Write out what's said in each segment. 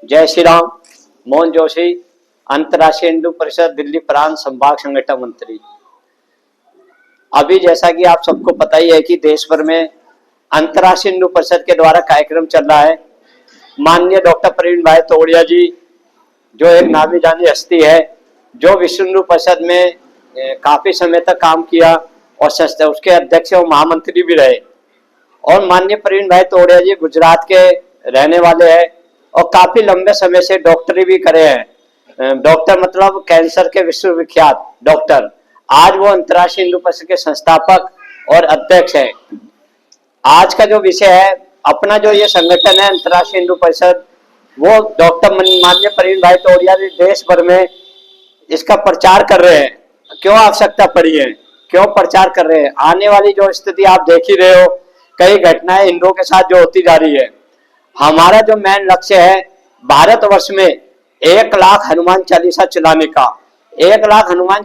जय श्री राम। मोहन जोशी, अंतर्राष्ट्रीय हिंदू परिषद दिल्ली प्रांत संभाग संगठन मंत्री। अभी जैसा कि आप सबको पता ही है कि देश भर में अंतर्राष्ट्रीय हिंदू परिषद के द्वारा कार्यक्रम चल रहा है। माननीय डॉक्टर प्रवीण भाई तोड़िया जी, जो एक नामी जानी हस्ती है, जो विश्व हिंदू परिषद में काफी समय तक काम किया और उसके अध्यक्ष और महामंत्री भी रहे। और माननीय प्रवीण भाई तोड़िया जी गुजरात के रहने वाले हैं और काफी लंबे समय से डॉक्टरी भी करे हैं। डॉक्टर मतलब कैंसर के विश्वविख्यात डॉक्टर। आज वो अंतर्राष्ट्रीय हिंदू परिषद के संस्थापक और अध्यक्ष हैं। आज का जो विषय है, अपना जो ये संगठन है अंतर्राष्ट्रीय हिंदू परिषद, वो डॉक्टर माननीय प्रवीण भाई तोड़िया जी देश भर में इसका प्रचार कर रहे हैं। क्यों आवश्यकता पड़ी है, क्यों प्रचार कर रहे हैं? आने वाली जो स्थिति आप देख ही रहे हो, कई घटनाएं हिंदुओं के साथ जो होती जा रही है। हमारा जो मेन लक्ष्य है भारतवर्ष में 1 लाख हनुमान चालीसा चलाने का, 1 लाख हनुमान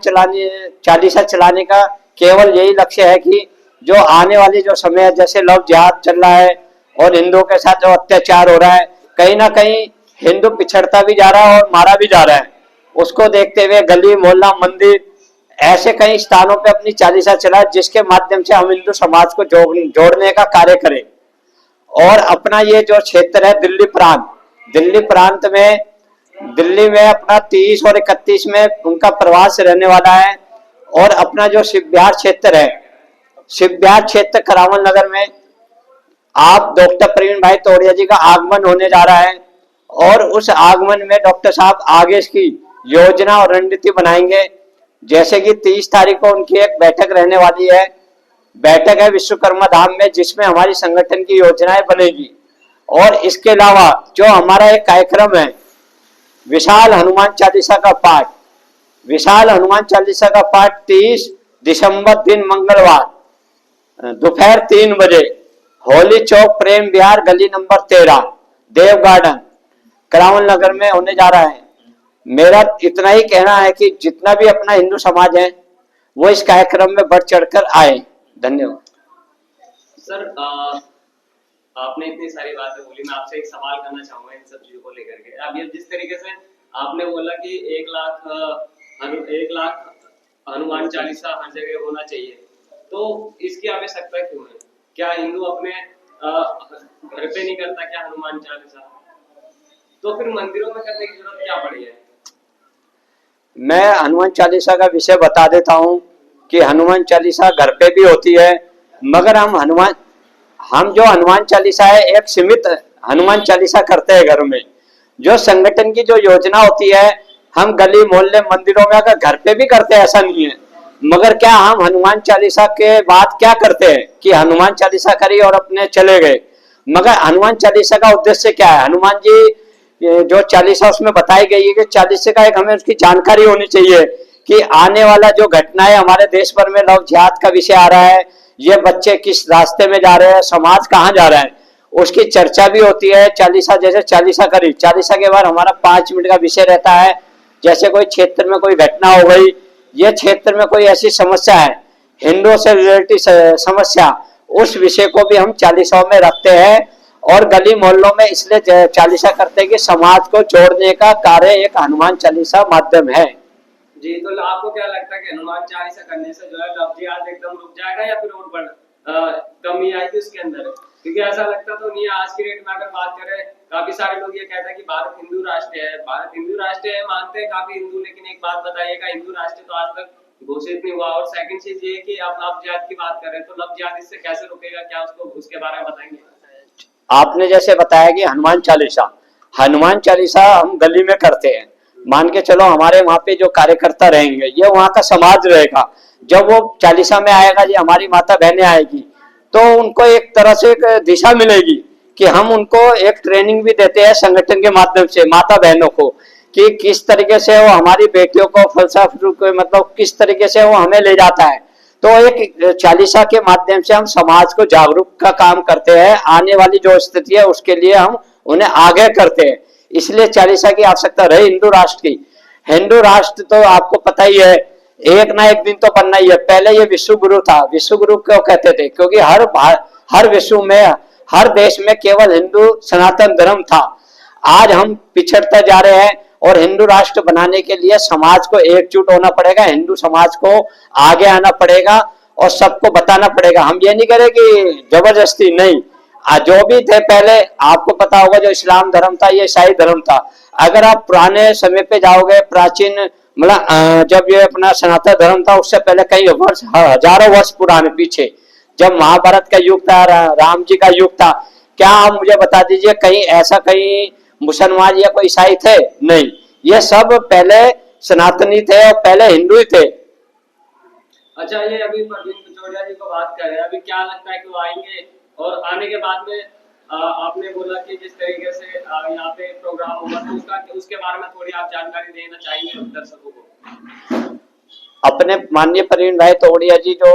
चालीसा चलाने का केवल यही लक्ष्य है कि जो आने वाली जो समय है, जैसे लव जिहाद चल रहा है और हिंदुओं के साथ जो अत्याचार हो रहा है, कहीं ना कहीं हिंदू पिछड़ता भी जा रहा है और मारा भी जा रहा है। उसको देखते हुए गली मोहल्ला मंदिर ऐसे कई स्थानों पे अपनी चालीसा चलाए, जिसके माध्यम से हम हिंदू समाज को जोड़ने का कार्य करें। और अपना ये जो क्षेत्र है दिल्ली प्रांत में, दिल्ली में अपना 30 और 31 में उनका प्रवास रहने वाला है। और अपना जो शिव विहार क्षेत्र है, शिव विहार क्षेत्र करावल नगर में आप डॉक्टर प्रवीण भाई तोड़िया जी का आगमन होने जा रहा है। और उस आगमन में डॉक्टर साहब आगे की योजना और रणनीति बनाएंगे। जैसे कि 30 तारीख को उनकी एक बैठक रहने वाली है, बैठक है विश्वकर्मा धाम में, जिसमें हमारी संगठन की योजनाएं बनेगी। और इसके अलावा जो हमारा एक कार्यक्रम है विशाल हनुमान चालीसा का पाठ, विशाल हनुमान चालीसा का पाठ 30 दिसंबर दिन मंगलवार दोपहर 3 बजे होली चौक प्रेम विहार गली नंबर 13 देव गार्डन करावल नगर में होने जा रहा है। मेरा इतना ही कहना है कि जितना भी अपना हिंदू समाज है वो इस कार्यक्रम में बढ़ चढ़कर आए। धन्यवाद। सर, आपने इतनी सारी बातें बोली, मैं आपसे एक सवाल करना चाहूंगा इन सब चीजों को लेकर के। अब ये जिस तरीके से आपने बोला कि 1 लाख हनुमान चालीसा हर जगह होना चाहिए, तो इसकी आवश्यकता क्यों है? क्या हिंदू अपने घर पे नहीं करता क्या हनुमान चालीसा? तो फिर मंदिरों में करने की जरूरत क्या पड़ी है? मैं हनुमान चालीसा का विषय बता देता हूँ कि हनुमान चालीसा घर पे भी होती है, मगर हम जो हनुमान चालीसा है एक सीमित हनुमान चालीसा करते हैं घर में। जो संगठन की जो योजना होती है, हम गली मोहल्ले मंदिरों में अगर घर पे भी करते हैं ऐसा नहीं है, मगर क्या हम हनुमान चालीसा के बाद क्या करते हैं कि हनुमान चालीसा करी और अपने चले गए। मगर हनुमान चालीसा का उद्देश्य क्या है? हनुमान जी जो चालीसा उसमें बताई गई है कि चालीसा का एक हमें उसकी जानकारी होनी चाहिए कि आने वाला जो घटनाएं हमारे देश भर में लव जिहाद का विषय आ रहा है, ये बच्चे किस रास्ते में जा रहे हैं, समाज कहाँ जा रहा है, उसकी चर्चा भी होती है। चालीसा जैसे चालीसा करी, चालीसा के बाद हमारा 5 मिनट का विषय रहता है। जैसे कोई क्षेत्र में कोई घटना हो गई, ये क्षेत्र में कोई ऐसी समस्या है हिंदुओं से रिलेटेड समस्या, उस विषय को भी हम चालीसाओं में रखते हैं। और गली मोहल्लों में इसलिए चालीसा करते हैं कि समाज को जोड़ने का कार्य एक हनुमान चालीसा माध्यम है। जी, तो आपको क्या लगता है कि हनुमान चालीसा करने से जो है लव जिहाद एकदम रुक जाएगा या फिर और कमी आएगी उसके अंदर? क्योंकि ऐसा लगता तो नहीं है। आज की डेट में अगर बात करें, काफी सारे लोग ये कहते हैं कि भारत हिंदू राष्ट्र है, भारत हिंदू राष्ट्र है, मानते हैं काफी हिंदू, लेकिन एक बात बताइएगा, हिंदू राष्ट्र तो आज तक घोषित नहीं हुआ। और सेकंड चीज ये कि आप लव जिहाद की बात कर रहे हैं, तो लव जिहाद इससे कैसे रुकेगा? क्या उसको उसके बारे में बताएंगे? आपने जैसे बताया कि हनुमान चालीसा हम गली में करते हैं। मान के चलो हमारे वहां पे जो कार्यकर्ता रहेंगे, ये वहां का समाज रहेगा, जब वो चालीसा में आएगा, ये हमारी माता बहनें आएगी, तो उनको एक तरह से एक दिशा मिलेगी कि हम उनको एक ट्रेनिंग भी देते हैं संगठन के माध्यम से माता बहनों को, कि किस तरीके से वो हमारी बेटियों को फलसफा मतलब किस तरीके से वो हमें ले जाता है। तो एक चालीसा के माध्यम से हम समाज को जागरूक का काम करते हैं। आने वाली जो स्थिति है उसके लिए हम उन्हें आगे करते हैं। इसलिए चालीसा की आवश्यकता रही हिंदू राष्ट्र की। हिंदू राष्ट्र तो आपको पता ही है, एक ना एक दिन तो बनना ही है। पहले ये विश्व गुरु था। विश्व गुरु क्यों कहते थे? क्योंकि हर विश्व में, हर देश में केवल हिंदू सनातन धर्म था। आज हम पिछड़ते जा रहे हैं और हिंदू राष्ट्र बनाने के लिए समाज को एकजुट होना पड़ेगा, हिंदू समाज को आगे आना पड़ेगा और सबको बताना पड़ेगा। हम ये नहीं करें कि जबरदस्ती, नहीं। जो भी थे पहले, आपको पता होगा जो इस्लाम धर्म था ये ईसाई धर्म था। अगर आप पुराने समय पे जाओगे, प्राचीन मतलब जब ये अपना सनातन धर्म था उससे पहले कई वर्ष, हजारों वर्ष पुराने पीछे, जब महाभारत का युग था, राम जी का युग था, क्या आप मुझे बता दीजिए कहीं ऐसा कहीं मुसलमान या कोई ईसाई थे? नहीं, ये सब पहले सनातनी थे और पहले हिंदू ही थे। अच्छा, ये अभी प्रवीण पिछोड़िया जी को बात कर रहे हैं, अभी क्या लगता है कि वो आएंगे? और आने के बाद में आपने बोला कि जिस तरीके से यहाँ पे प्रोग्राम होगा तो उसके बारे में थोड़ी आप जानकारी देना चाहेंगे दर्शकों को? अपने माननीय प्रवीण भाई तोड़िया जी जो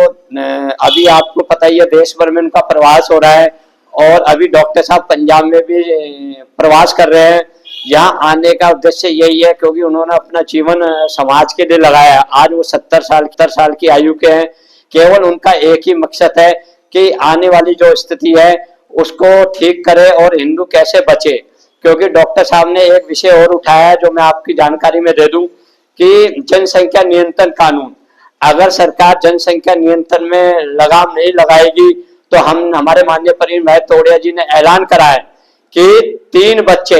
अभी आपको पता ही है देश भर में उनका प्रवास हो रहा है और अभी डॉक्टर साहब पंजाब में भी प्रवास कर रहे हैं। यहाँ आने का उद्देश्य यही है क्योंकि उन्होंने अपना जीवन समाज के लिए लगाया। आज वो 70 साल की आयु के हैं। केवल उनका एक ही मकसद है कि आने वाली जो स्थिति है उसको ठीक करे और हिंदू कैसे बचे। क्योंकि डॉक्टर साहब ने एक विषय और उठाया है जो मैं आपकी जानकारी में दे दूं कि जनसंख्या नियंत्रण कानून, अगर सरकार जनसंख्या नियंत्रण में लगाम नहीं लगाएगी तो हम, हमारे माननीय प्रवीण भाई तोड़िया जी ने ऐलान करा है कि 3 बच्चे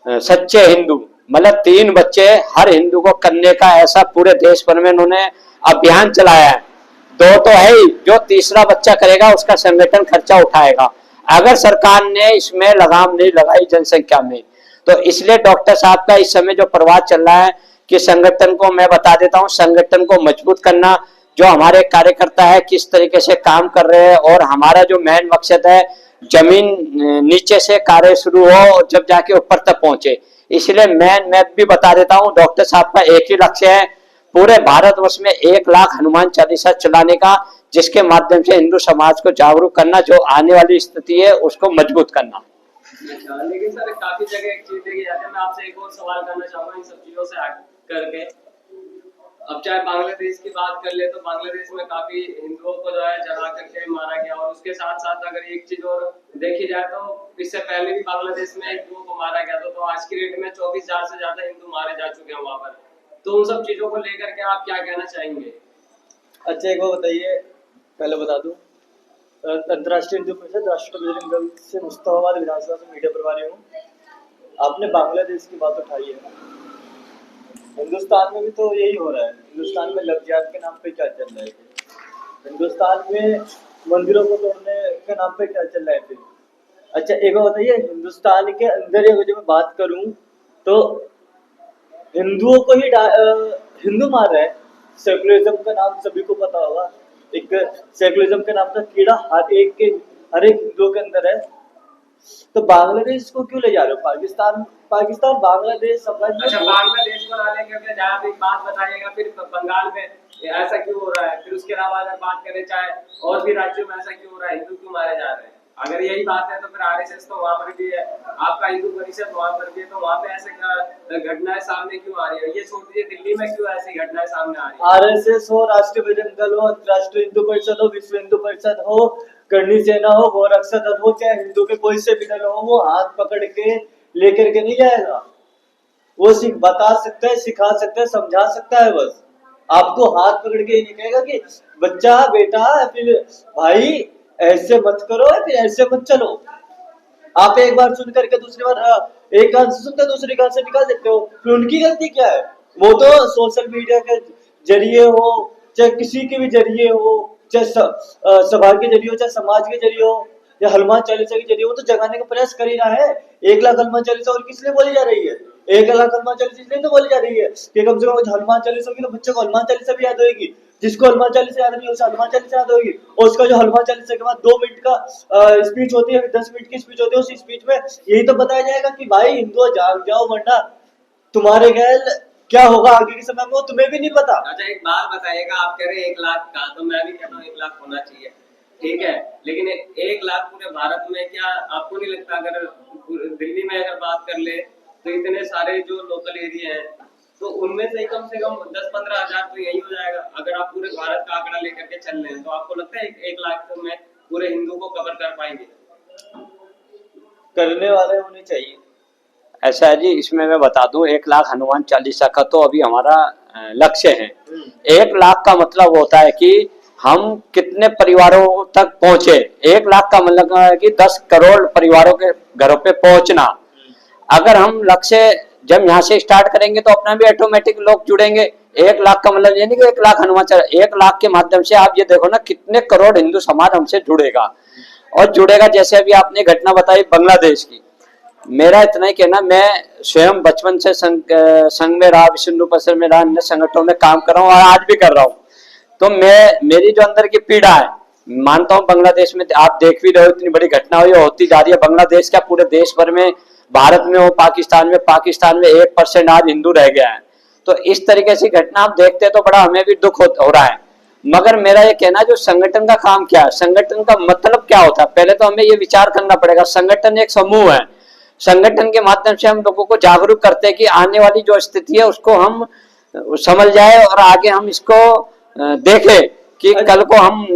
सच्चे हिंदू, मतलब 3 बच्चे हर हिंदू को करने का ऐसा पूरे देश भर में उन्होंने अभियान चलाया है। 2 तो है ही, जो तीसरा बच्चा करेगा उसका संगठन खर्चा उठाएगा अगर सरकार ने इसमें लगाम नहीं लगाई जनसंख्या में। तो इसलिए डॉक्टर साहब का इस समय जो प्रवास चल रहा है कि संगठन को, मैं बता देता हूं, संगठन को मजबूत करना, जो हमारे कार्यकर्ता है किस तरीके से काम कर रहे हैं और हमारा जो मेन मकसद है जमीन नीचे से कार्य शुरू हो और जब जाके ऊपर तक पहुंचे। इसलिए मैं भी बता देता हूं, डॉक्टर साहब का एक ही लक्ष्य है पूरे भारतवर्ष में 1 लाख हनुमान चालीसा चलाने का, जिसके माध्यम से हिंदू समाज को जागरूक करना, जो आने वाली स्थिति है उसको मजबूत करना। अच्छा, लेकिन सर काफी जगह एक चीज देखी जाती है, मैं आपसे एक और सवाल करना चाहूंगा इन सब चीजों से हट करके। अब चाहे बांग्लादेश की बात कर ले तो बांग्लादेश में काफी हिंदुओं को जो है जला करके मारा गया, और उसके साथ साथ अगर एक चीज और देखी जाए तो इससे पहले भी बांग्लादेश में हिंदुओं को मारा गया था, तो आज की डेट में 24,000 से ज्यादा हिंदू मारे जा चुके हैं वहां पर। तो उन सब चीजों को लेकर के आप क्या कहना चाहेंगे? अच्छा, एक बात बताइए, पहले बता दूं, अंतर्राष्ट्रीय हिंदू परिषद राष्ट्र बजरंग दल से मुस्तफाबाद विधानसभा से मीडिया प्रभारी हूँ। आपने बांग्लादेश की बात उठाई है, हिंदुस्तान में भी तो यही हो रहा है। हिंदुस्तान में लव जिहाद के नाम पे क्या चल रहा है? हिंदुस्तान में मंदिरों को तोड़ने के नाम पे क्या चल रहा है? अच्छा, एक बात बताइए, हिंदुस्तान के अंदर ही अगर मैं बात करूं तो हिंदुओं को ही हिंदू मार रहा है। सेकुलरिज्म का नाम सभी को पता होगा, एक सेकुलरिज्म का नाम का कीड़ा हर एक हिंदुओं के अंदर है। तो बांग्लादेश को क्यों ले जा रहे हो? पाकिस्तान बांग्लादेश समझ। अच्छा, बांग्लादेश को लाने के जहाँ भी बात बताइएगा, फिर बंगाल में ऐसा क्यों हो रहा है? फिर उसके अलावा अगर बात करें चाहे और भी राज्यों में ऐसा क्यों हो रहा है, हिंदू क्यों मारे जा रहे हैं? अगर यही बात है तो फिर आरएसएस तो वहाँ पर भी है, आपका हिंदू परिषद वहाँ पर भी है, तो वहाँ पे ऐसे घटनाएं सामने क्यों आ रही है? ये सोच लीजिए दिल्ली में क्यों ऐसी घटनाएं सामने आ रही है? आरएसएस हो, राष्ट्रीय बजरंग दल हो, राष्ट्रीय हिंदू परिषद हो, विश्व हिंदू परिषद हो, करणी सेना हो, गोरक्षा दल हो, चाहे हिंदू के कोई से भी दल हो, वो हाथ पकड़ के लेकर के नहीं जाएगा। वो बता सकता है, सिखा सकता है, समझा सकता है, बस आपको हाथ पकड़ के नहीं कहेगा कि बच्चा बेटा फिर भाई ऐसे मत करो, फिर ऐसे मत चलो। आप एक बार सुन करके दूसरी बार एक कान से सुनते दूसरी कान से निकाल देते हो, फिर उनकी गलती क्या है? वो तो सोशल मीडिया के जरिए हो, चाहे किसी के भी जरिए हो, चाहे सभा के जरिए हो, चाहे समाज के जरिए हो, या हनुमान चालीसा के जरिए हो, तो जगाने का प्रयास कर ही रहा है। 1 लाख हनुमान चालीसा और किस लिए बोली जा रही है? 1 लाख हनुमान चालीसा इसलिए तो बोली जा रही है कि कम से कम हनुमान चालीसा होगी तो बच्चे को हनुमान चालीसा भी याद होगी। जिसको हनुमान चालीसा याद नहीं उसे हनुमान चालीसा याद होगी, और उसका जो हनुमान चालीसा के बाद 2 मिनट का स्पीच होती है, 10 मिनट की स्पीच होती है, उस स्पीच में यही तो बताया जाएगा कि भाई हिंदुओं जाग जाओ, वरना तुम्हारे गैल क्या होगा आगे के समय में वो तुम्हें भी नहीं पता। अच्छा, एक बात बताइएगा, आप कह रहे हैं 1 लाख का, तो मैं भी कहता हूँ 1 लाख होना चाहिए, ठीक है, लेकिन 1 लाख पूरे भारत में, क्या आपको नहीं लगता अगर दिल्ली में अगर बात कर ले तो इतने सारे जो लोकल एरिया हैं तो उनमें से कम 10-15 हजार तो यही हो जाएगा। अगर आप पूरे भारत का आंकड़ा लेकर के चल रहे हैं तो आपको लगता है 1 लाख में पूरे हिंदू को कवर कर पाएंगे? करने वाले होने चाहिए, ऐसा है जी, इसमें मैं बता दूं 1 लाख हनुमान चालीसा का तो अभी हमारा लक्ष्य है। 1 लाख का मतलब होता है कि हम कितने परिवारों तक पहुंचे। 1 लाख का मतलब है कि 10 करोड़ परिवारों के घरों पे पहुंचना। अगर हम लक्ष्य जब यहाँ से स्टार्ट करेंगे तो अपना भी ऑटोमेटिक लोग जुड़ेंगे। 1 लाख का मतलब ये नहीं कि 1 लाख हनुमान चालीसा, 1 लाख के माध्यम से आप ये देखो ना कितने करोड़ हिंदू समाज हमसे जुड़ेगा और जुड़ेगा। जैसे अभी आपने घटना बताई बांग्लादेश की, मेरा इतना ही कहना, मैं स्वयं बचपन से संघ में रहा, विश्व हिंदू परिषद में रहा, अन्य संगठनों में काम कर रहा हूँ और आज भी कर रहा हूँ। तो मेरी जो अंदर की पीड़ा है, मानता हूँ बांग्लादेश में आप देख भी रहे हो इतनी बड़ी घटना हुई होती जा रही है। बांग्लादेश क्या पूरे देश भर में, भारत में हो, पाकिस्तान में 1% आज हिंदू रह गया है। तो इस तरीके से घटना आप देखते हैं तो बड़ा हमें भी दुख हो रहा है। मगर मेरा ये कहना, जो संगठन का काम क्या है, संगठन का मतलब क्या होता है, पहले तो हमें ये विचार करना पड़ेगा। संगठन एक समूह है, संगठन के माध्यम से हम लोगों को जागरूक करते हैं कि आने वाली जो स्थिति है उसको हम समझ जाए और आगे हम इसको देखें कि कल को हम।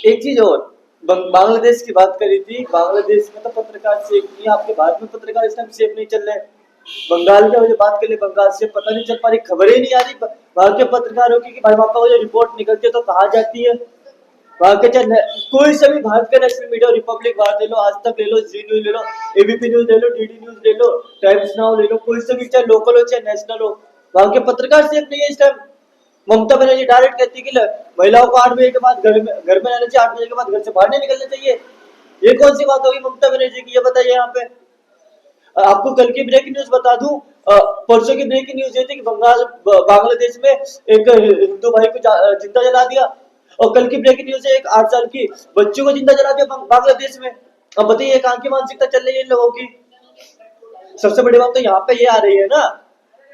एक चीज और, बांग्लादेश की बात करी थी, बांग्लादेश में तो पत्रकार सेफ नहीं, आपके भारत में पत्रकार इस टाइम सेफ नहीं चल रहे। बंगाल की बात कर ले, बंगाल से पता नहीं चल पा रही, खबरें ही नहीं आ रही वहां के पत्रकारों की कि भाई वहां पर जो रिपोर्ट निकलती है तो कहाँ जाती है। वहां के चाहे कोई से भी भारत के नेशनल मीडिया, रिपब्लिक वार्ता ले लो, आज तक ले लो, जी न्यूज ले लो, एबीपी न्यूज ले लो, डीडी न्यूज ले लो, टाइम्स नाउ ले लो, कोई से भी, चाहे लोकल हो चाहे नेशनल हो, वहां के पत्रकार सेफ नहीं है इस टाइम। ममता बनर्जी डायरेक्ट कहती है कि महिलाओं को 8 बजे के बाद घर में रहना चाहिए, 8 बजे के बाद घर से बाहर नहीं निकलना चाहिए। ये कौन सी बात होगी ममता बनर्जी की, ये बताइए। यहाँ पे आपको कल की ब्रेकिंग न्यूज बता दूं, परसों की ब्रेकिंग न्यूज ये थी कि बांग्लादेश में एक हिंदू भाई को जिंदा जला दिया, और कल की ब्रेकिंग न्यूज है एक 8 साल की बच्चों को जिंदा जला दिया बांग्लादेश में। अब बताइए कहाँ की मानसिकता चल रही है इन लोगों की। सबसे बड़ी बात तो यहाँ पे ये आ रही है ना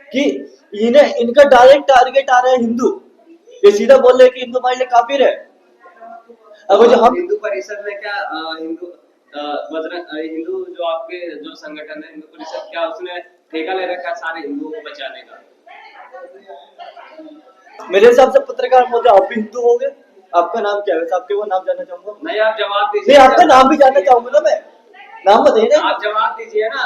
कि इनका डायरेक्ट टारगेट आ रहा है हिंदू। ये सीधा बोल रहे हैं कि हिंदू हमारे लिए काफिर है। अब जो हम हिंदू परिषद में क्या हिंदू जो आपके जो संगठन है हिंदू परिषद, क्या उसने ठेका ले रखा है सारे हिंदुओं को बचाने का? मेरे हिसाब से पत्रकार महोदय आप भी हिंदू हो गए। आपका नाम क्या है? आपके वो नाम जानना चाहूंगा। नहीं, आप जवाब दीजिए। नहीं, आपका नाम भी जानना चाहूंगा ना मैं। नाम बताइए ना। आप जवाब दीजिए ना।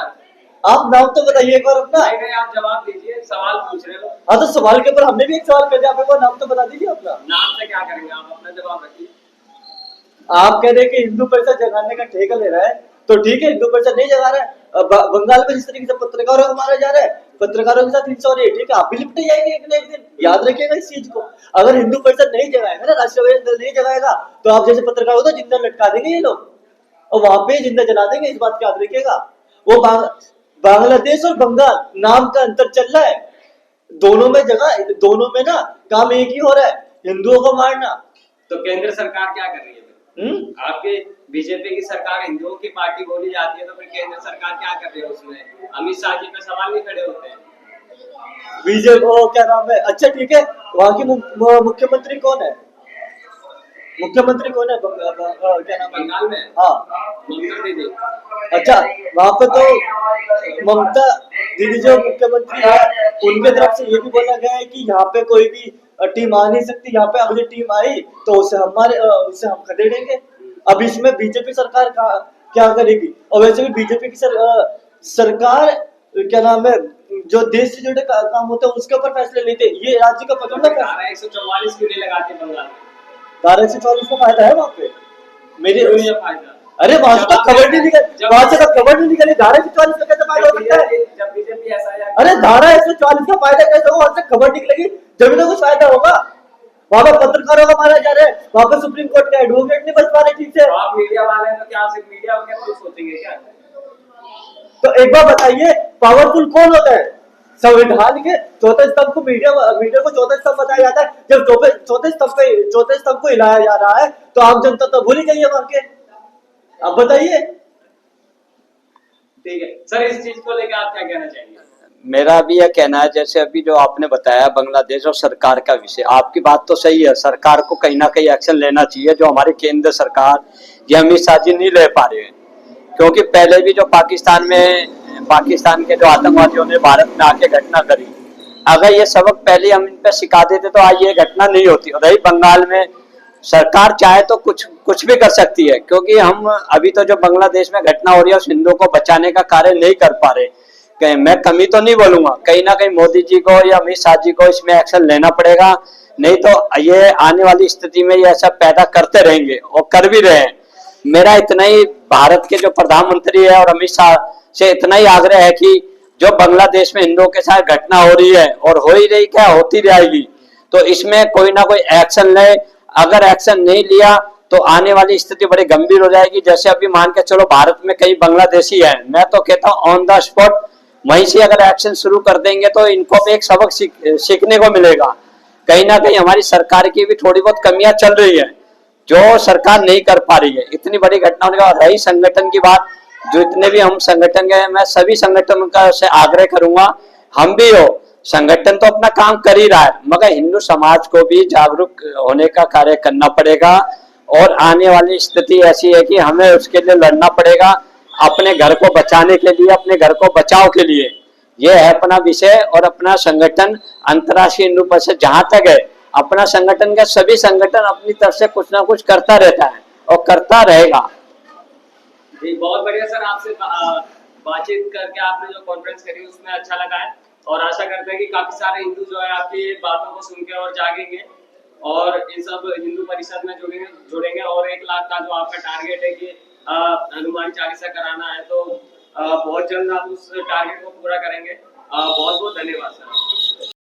आप नाम तो बताइए एक बार अपना। नहीं, आप जवाब दीजिए, सवाल पूछ रहे हो। हाँ, तो सवाल के ऊपर हमने भी एक सवाल कर दिया, आप एक बार नाम तो बता दीजिए अपना। नाम से क्या करेंगे, आप अपना जवाब रखिए। आप कह रहे हैं कि हिंदू परिषद जगाने का ठेका ले रहा है, तो ठीक है, हिंदू परिषद नहीं जगा रहा है। बंगाल में जिस तरीके से पत्रकारों को मारा जा रहा है, पत्रकारों के साथ हिंसा हो रही है, ठीक है, आप भी लिपटे जाएंगे एक ना एक दिन, याद रखिएगा इस चीज को। अगर हिंदू परिषद नहीं जगाएगा ना, राष्ट्रीय दल नहीं जगाएगा, तो आप जैसे पत्रकार हो तो जिंदा लटका देंगे ये लोग और वहां पे जिंदा जला देंगे। इस बात को याद रखिएगा। वो बांग्लादेश और बंगाल नाम का अंतर चल रहा है, दोनों में जगह, दोनों में ना काम एक ही हो रहा है, हिंदुओं को मारना। तो केंद्र सरकार क्या कर रही है? आपके बीजेपी की सरकार हिंदुओं की पार्टी बोली जाती है, तो फिर केंद्र सरकार क्या कर रही है उसमें? अमित शाह जी पे सवाल नहीं खड़े होते हैं? बीजेपी क्या नाम है, अच्छा ठीक है, वहाँ की मुख्यमंत्री कौन है? मुख्यमंत्री कौन है क्या नाम? बंगाल में? हाँ, ममता दीदी। अच्छा, वहाँ पे तो ममता दीदी जो मुख्यमंत्री है, उनके तरफ से ये भी बोला गया है कि यहाँ पे कोई भी टीम आ नहीं सकती, यहाँ पे अगर टीम आई तो उसे हम खदेड़ेंगे। अब इसमें बीजेपी सरकार क्या करेगी? और वैसे भी बीजेपी की सरकार क्या नाम है, जो देश से जुड़े काम होते हैं उसके ऊपर फैसले लेते हैं। ये राज्य का पता ना, 144 क्यों नहीं लगाते बंगाल में? 144 का फायदा है वहाँ पे मेरे फायदा। अरे वहां से तो खबर नहीं निकली, वहां से तो खबर नहीं निकली। 144 का कैसे फायदा हो सकता है? जब बीजेपी ऐसा है, अरे 144 का फायदा कैसे होगा? वहां से खबर निकलेगी जब तो कुछ फायदा होगा। वहां पे पत्रकारों का मारा जा रहा है, वहां पे सुप्रीम कोर्ट के एडवोकेट नहीं बच पा रहे ठीक से। आप मीडिया वाले हैं तो क्या सिर्फ मीडिया के कुछ सोचेंगे क्या? तो एक बार बताइए, पावरफुल कौन होता है? संविधान के चौथे स्तंभ को मीडिया को चौथे स्तंभ बताया जाता है। जब चौथे स्तंभ को हिलाया जा रहा है तो आम जनता तो भूल ही गई है वहां के। अब बताइए। ठीक है सर, इस चीज को लेकर आप क्या कहना चाहेंगे? मेरा भी यह कहना है, जैसे अभी जो आपने बताया बांग्लादेश और सरकार का विषय, आपकी बात तो सही है, सरकार को कहीं ना कहीं एक्शन लेना चाहिए, जो हमारी केंद्र सरकार ये अमित शाह जी नहीं ले पा रहे हैं। क्योंकि पहले भी जो पाकिस्तान के जो आतंकवादियों ने भारत में आके घटना करी, अगर ये सबक पहले हम इन पर सिखा देते तो आज ये घटना नहीं होती। और रही बंगाल में, सरकार चाहे तो कुछ भी कर सकती है, क्योंकि हम अभी तो जो बांग्लादेश में घटना हो रही है उस हिंदुओं को बचाने का कार्य नहीं कर पा रहे। मैं कमी तो नहीं बोलूंगा, कहीं ना कहीं मोदी जी को या अमित शाह जी को इसमें एक्शन लेना पड़ेगा, नहीं तो ये आने वाली स्थिति में ये ऐसा पैदा करते रहेंगे और कर भी रहे हैं। मेरा इतना ही भारत के जो प्रधानमंत्री है और अमित शाह से इतना ही आग्रह है कि जो बांग्लादेश में हिंदुओं के साथ घटना हो रही है और हो ही रही, क्या होती रहेगी, तो इसमें कोई ना कोई एक्शन ले। अगर एक्शन नहीं लिया तो आने वाली स्थिति बड़ी गंभीर हो जाएगी। जैसे अभी मान के चलो भारत में कई बांग्लादेशी है, मैं तो कहता हूँ ऑन द स्पॉट वहीं से अगर एक्शन शुरू कर देंगे तो इनको भी एक सबक सीखने को मिलेगा। कहीं ना कहीं हमारी सरकार की भी थोड़ी बहुत कमियां चल रही है जो सरकार नहीं कर पा रही है। इतनी बड़ी घटना होने का रही संगठन की बात, जो इतने भी हम संगठन के, मैं सभी संगठन का से आग्रह करूंगा, हम भी हो, संगठन तो अपना काम कर ही रहा है, मगर हिंदू समाज को भी जागरूक होने का कार्य करना पड़ेगा। और आने वाली स्थिति ऐसी है कि हमें उसके लिए लड़ना पड़ेगा, अपने घर को बचाने के लिए, अपने घर को बचाव के लिए। ये है अपना विषय। और अपना संगठन अंतर्राष्ट्रीय हिंदू परिषद जहां तक है, अपना संगठन का सभी संगठन अपनी तरफ से कुछ ना कुछ करता रहता है और करता रहेगा। जी बहुत बढ़िया सर, आपसे बातचीत करके आपने जो कॉन्फ्रेंस करी उसमें अच्छा लगा है, और आशा करते हैं कि काफी सारे हिंदू जो है आपकी बातों को सुन के और जागेंगे और इन सब हिंदू परिषद में जुड़ेंगे। और 1 लाख का जो आपका टारगेट है कि हनुमान चालीसा कराना है, तो बहुत जल्द आप उस टारगेट को पूरा करेंगे। बहुत बहुत धन्यवाद सर।